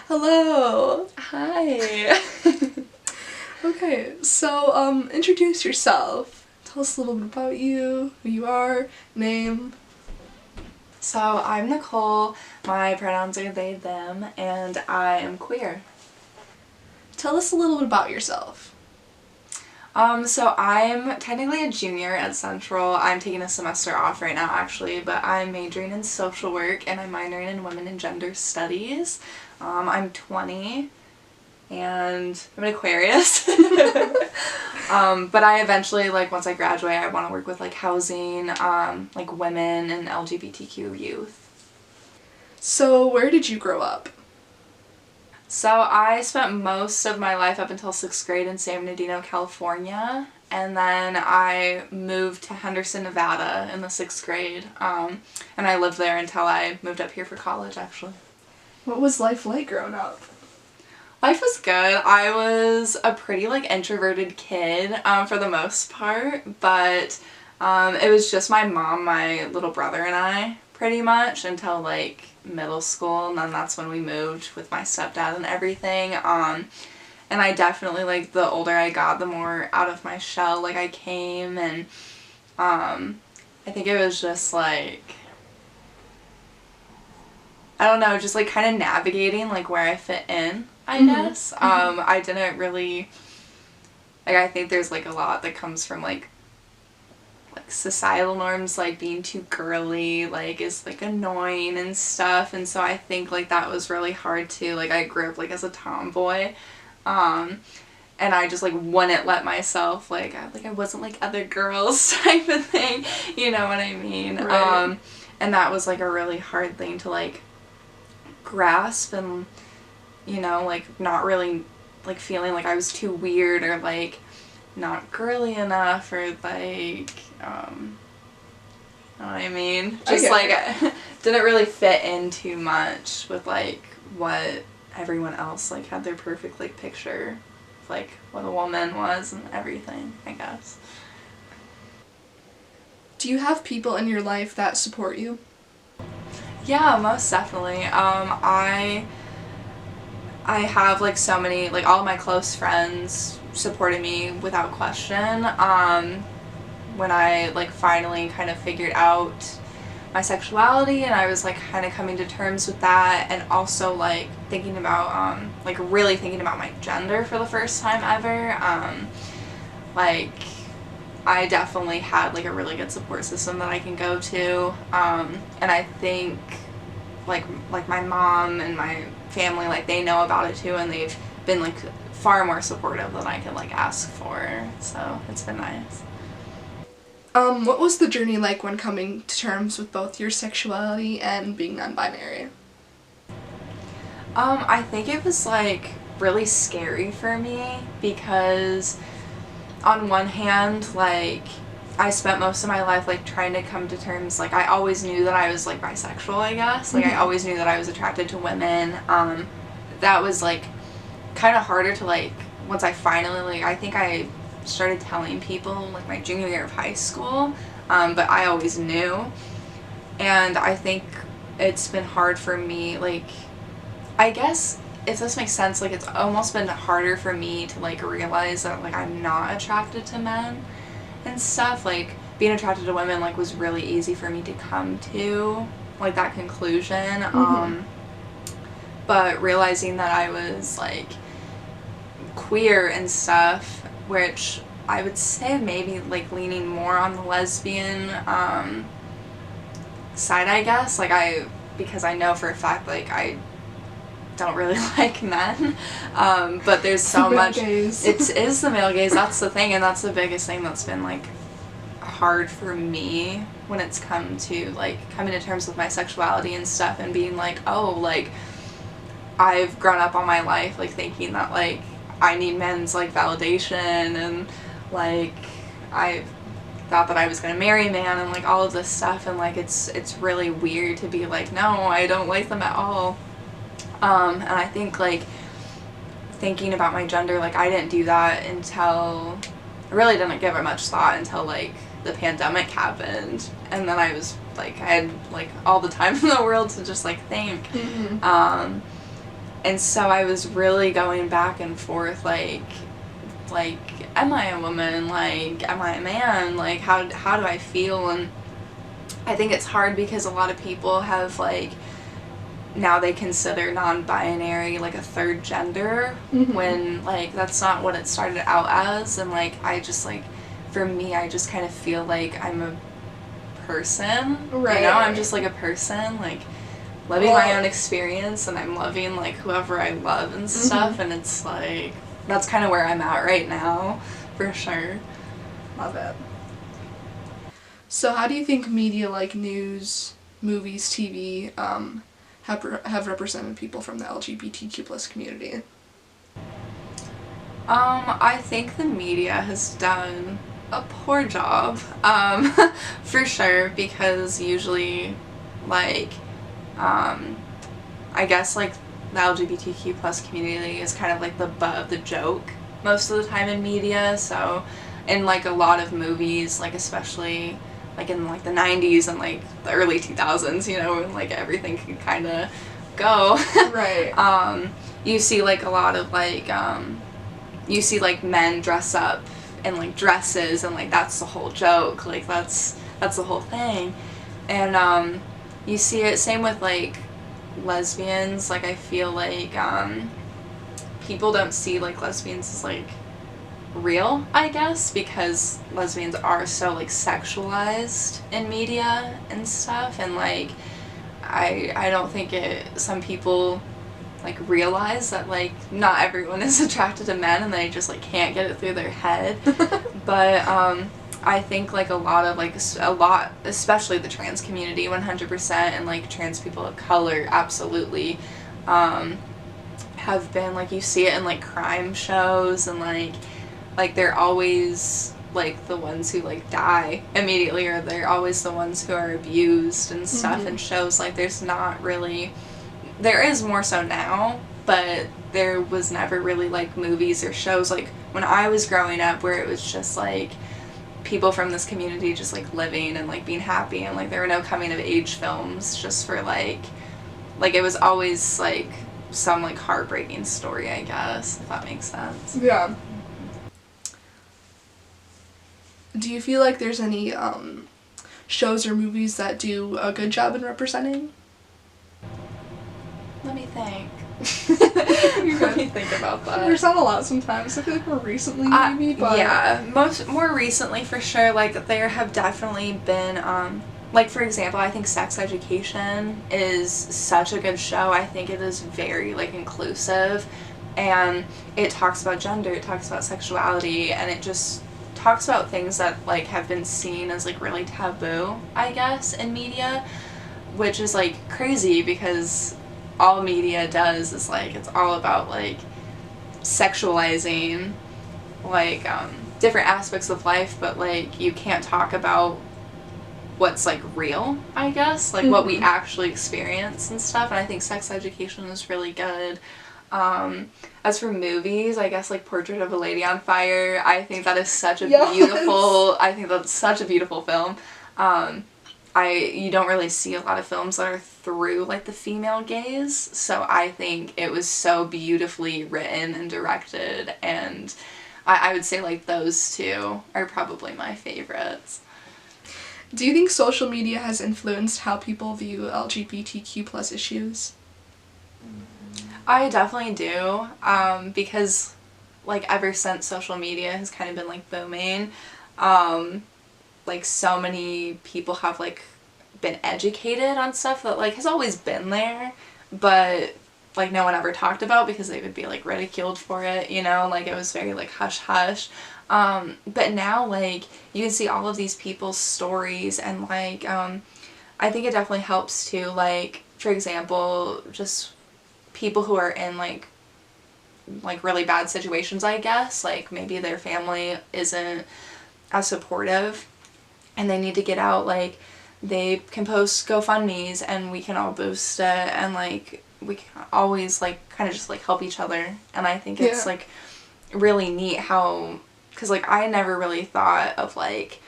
Hello. Hi. Okay, so introduce yourself. Tell us a little bit about you, who you are, name. So I'm Nicole, my pronouns are they, them, and I am queer. Tell us a little bit about yourself. So I'm technically a junior at Central. I'm taking a semester off right now actually, but I'm majoring in social work and I'm minoring in women and gender studies. I'm 20 and I'm an Aquarius. But I eventually, once I graduate, I want to work with, housing, women and LGBTQ youth. So where did you grow up? So I spent most of my life up until 6th grade in San Bernardino, California, and then I moved to Henderson, Nevada in the 6th grade, and I lived there until I moved up here for college, actually. What was life like growing up? Life was good. I was a pretty, introverted kid, for the most part, but it was just my mom, my little brother, and I, pretty much, until, middle school, and then that's when we moved with my stepdad and everything. And I definitely, the older I got, the more out of my shell, I came, and I think it was just, I don't know, just, kind of navigating, where I fit in, I guess. I didn't really, I think there's, a lot that comes from, societal norms, being too girly, is, annoying and stuff, and so I think, that was really hard too. I grew up, as a tomboy, and I just, wouldn't let myself, I wasn't other girls type of thing, you know what I mean? Right. And that was, a really hard thing to, grasp, and, not really, feeling I was too weird, or, not girly enough, or, you know what I mean? Just, didn't really fit in too much with, what everyone else, had their perfect, picture of, what a woman was and everything, I guess. Do you have people in your life that support you? Yeah, most definitely. I have, so many, all of my close friends supported me without question. When I, finally kind of figured out my sexuality, and I was, kind of coming to terms with that, and also, thinking about, really thinking about my gender for the first time ever. I definitely had, a really good support system that I can go to, and I think, my mom and my family, they know about it too, and they've been, far more supportive than I could, ask for, so it's been nice. What was the journey like when coming to terms with both your sexuality and being non-binary? I think it was, really scary for me, because on one hand, I spent most of my life, trying to come to terms, I always knew that I was, bisexual, I guess. I always knew that I was attracted to women. That was, kind of harder to, once I finally, I think I started telling people, my junior year of high school, but I always knew. And I think it's been hard for me, I guess, if this makes sense, it's almost been harder for me to, realize that, I'm not attracted to men and stuff. Being attracted to women, was really easy for me to come to, that conclusion. But realizing that I was, queer and stuff, which I would say maybe, leaning more on the lesbian, side, I guess. Because I know for a fact, I don't really like men, but there's so much. Gaze. It is the male gaze, that's the thing, and that's the biggest thing that's been, hard for me when it's come to, coming to terms with my sexuality and stuff, and being I've grown up all my life, thinking that, I need men's, validation, and, I thought that I was gonna marry a man, and, all of this stuff, and, it's really weird to be no, I don't like them at all. And I think, thinking about my gender, I didn't do that until, I really didn't give it much thought until, the pandemic happened, and then I was, I had, all the time in the world to just, think. And so I was really going back and forth, like, am I a woman? Like, am I a man? Like, how do I feel? And I think it's hard because a lot of people have, like, now they consider non-binary, like, a third gender, when, like, that's not what it started out as. And, like, I just, like, for me, I just kind of feel like I'm a person. Right. You know, I'm just, like, a person, like, living my own experience, and I'm loving, like, whoever I love and stuff, and it's, like, that's kind of where I'm at right now, for sure. Love it. So how do you think media like news, movies, TV, have represented people from the LGBTQ plus community? I think the media has done a poor job, for sure, because usually, like, I guess, like, the LGBTQ plus community is kind of, like, the butt of the joke most of the time in media, so in, like, a lot of movies, like, especially, like, in, like, the 90s and, like, the early 2000s, you know, when, like, everything could kind of go. Right. You see, like, a lot of, like, you see, like, men dress up in, like, dresses, and, like, that's the whole joke, like, that's the whole thing. And you see it same with, like, lesbians. Like, I feel like people don't see, like, lesbians as, like, real, I guess, because lesbians are so, like, sexualized in media and stuff, and, like, I don't think some people, like, realize that, like, not everyone is attracted to men, and they just, like, can't get it through their head. But I think, like, especially the trans community, 100%, and, like, trans people of color, absolutely, have been, like, you see it in, like, crime shows, and, like, they're always, like, the ones who, like, die immediately, or they're always the ones who are abused and stuff, and shows, like, there's not really, there is more so now, but there was never really, like, movies or shows, like, when I was growing up, where it was just, like, people from this community just, like, living and, like, being happy, and, like, there were no coming of age films just for, like, it was always, like, some, like, heartbreaking story, I guess, if that makes sense. Yeah. Do you feel like there's any shows or movies that do a good job in representing? Let me think. Let Let me think about that. There's not a lot sometimes. I feel like more recently maybe, but... Yeah, more recently for sure, like, there have definitely been, like, for example, I think Sex Education is such a good show. I think it is very, like, inclusive, and it talks about gender, it talks about sexuality, and it just talks about things that, like, have been seen as, like, really taboo, I guess, in media, which is, like, crazy, because all media does is, like, it's all about, like, sexualizing, like, different aspects of life, but, like, you can't talk about what's, like, real, I guess, like, what we actually experience and stuff, and I think Sex Education is really good. As for movies, I guess, like, Portrait of a Lady on Fire, I think that is such a I think that's such a beautiful film. You don't really see a lot of films that are through, like, the female gaze, so I think it was so beautifully written and directed, and I would say, like, those two are probably my favorites. Do you think social media has influenced how people view LGBTQ plus issues? I definitely do, because, like, ever since social media has kind of been, like, booming, like, so many people have, like, been educated on stuff that, like, has always been there, but, like, no one ever talked about because they would be, like, ridiculed for it, you know, like, it was very, like, hush-hush. But now, like, you can see all of these people's stories, and, like, I think it definitely helps to, like, for example, just people who are in, like, really bad situations, I guess, like, maybe their family isn't as supportive, and they need to get out, like, they can post GoFundMes, and we can all boost it, and, like, we can always, like, kind of just, like, help each other, and I think it's, like, really neat how, because, like, I never really thought of, like,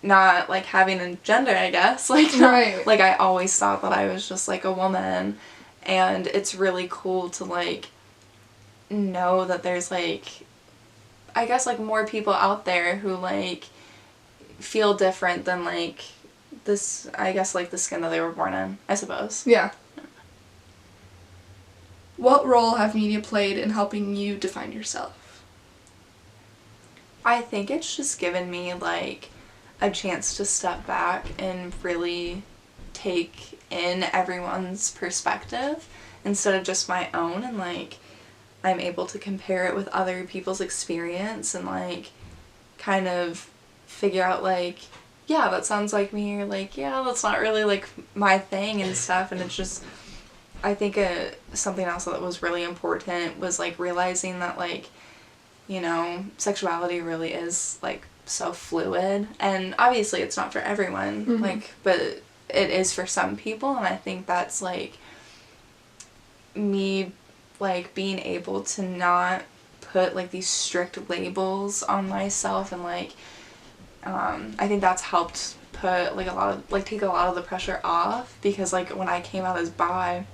not, like, having a gender, I guess, like, right. Like, I always thought that I was just, like, a woman, And it's really cool to, like, know that there's, like, I guess, like, more people out there who, like, feel different than, like, this, I guess, like, the skin that they were born in, I suppose. Yeah. What role have media played in helping you define yourself? I think it's just given me, like, a chance to step back and really take in everyone's perspective instead of just my own, and, like, I'm able to compare it with other people's experience and, like, kind of figure out, like, yeah, that sounds like me, or, like, yeah, that's not really, like, my thing and stuff. And it's just, I think something else that was really important was, like, realizing that, like, you know, sexuality really is, like, so fluid, and obviously it's not for everyone, Mm-hmm. like, but it is for some people. And I think that's, like, me, like, being able to not put, like, these strict labels on myself, and, like, I think that's helped put, like, a lot of, like, take a lot of the pressure off, because, like, when I came out as bi,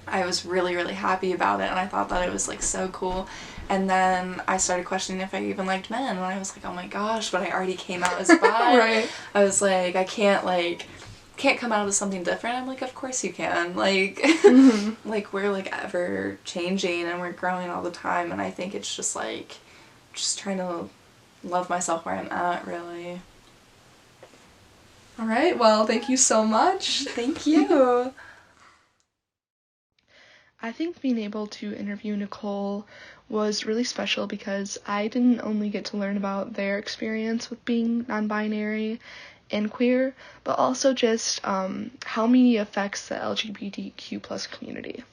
I was really, really happy about it, and I thought that it was, like, so cool. And then I started questioning if I even liked men, and I was like, oh my gosh, but I already came out as bi. Right. I was like, I can't come out as something different. I'm like, of course you can. Like, Mm-hmm. like, we're, like, ever changing, and we're growing all the time, and I think it's just, like, just trying to love myself where I'm at, really. All right, well, thank you so much. Thank you. I think being able to interview Nicole was really special because I didn't only get to learn about their experience with being non-binary and queer, but also just how media affects the LGBTQ plus community.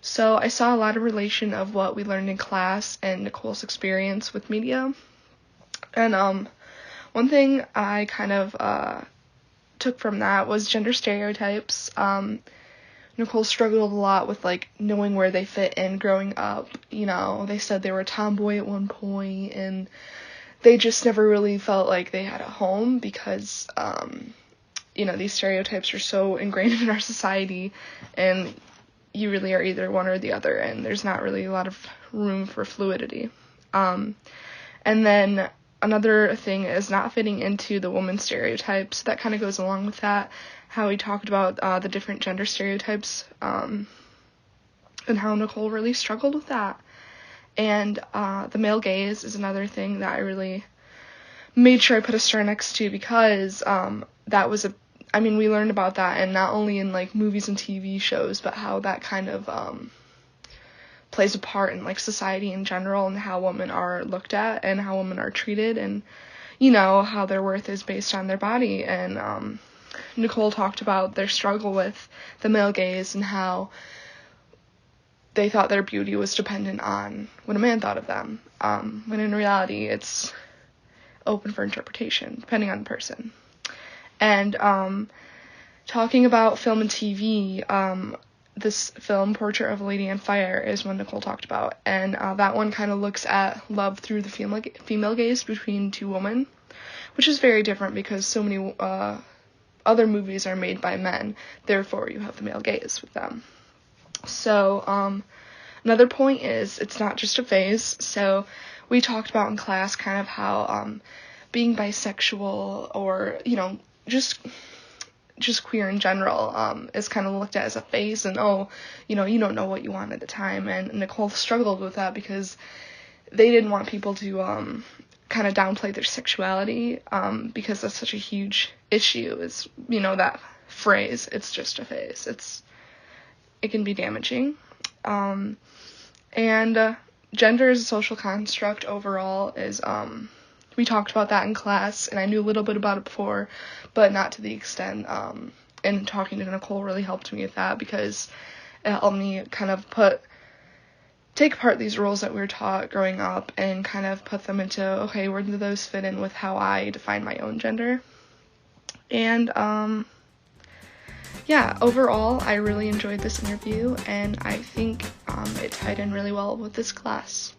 So I saw a lot of relation of what we learned in class and Nicole's experience with media. And one thing I kind of took from that was gender stereotypes. Nicole struggled a lot with, like, knowing where they fit in growing up. You know, they said they were a tomboy at one point, and they just never really felt like they had a home because, you know, these stereotypes are so ingrained in our society, and you really are either one or the other, and there's not really a lot of room for fluidity. And then another thing is not fitting into the woman stereotypes. That kind of goes along with that, how we talked about the different gender stereotypes, and how Nicole really struggled with that. And the male gaze is another thing that I really made sure I put a star next to, because that was we learned about that, and not only in, like, movies and TV shows, but how that kind of plays a part in, like, society in general, and how women are looked at and how women are treated, and, you know, how their worth is based on their body. And Nicole talked about their struggle with the male gaze and how they thought their beauty was dependent on what a man thought of them, when in reality it's open for interpretation, depending on the person. And talking about film and TV, this film, Portrait of a Lady on Fire, is one Nicole talked about, and that one kind of looks at love through the female gaze between two women, which is very different because so many other movies are made by men, therefore you have the male gaze with them. So another point is it's not just a phase. So we talked about in class kind of how being bisexual, or, you know, just queer in general, is kind of looked at as a phase, and, oh, you know, you don't know what you want at the time. And Nicole struggled with that because they didn't want people to kind of downplay their sexuality, because that's such a huge issue, is, you know, that phrase, it's just a phase. It can be damaging. And gender as a social construct overall is, we talked about that in class, and I knew a little bit about it before, but not to the extent, and talking to Nicole really helped me with that, because it helped me kind of take apart these roles that we were taught growing up and kind of put them into, okay, where do those fit in with how I define my own gender? And, yeah, overall, I really enjoyed this interview, and I think it tied in really well with this class.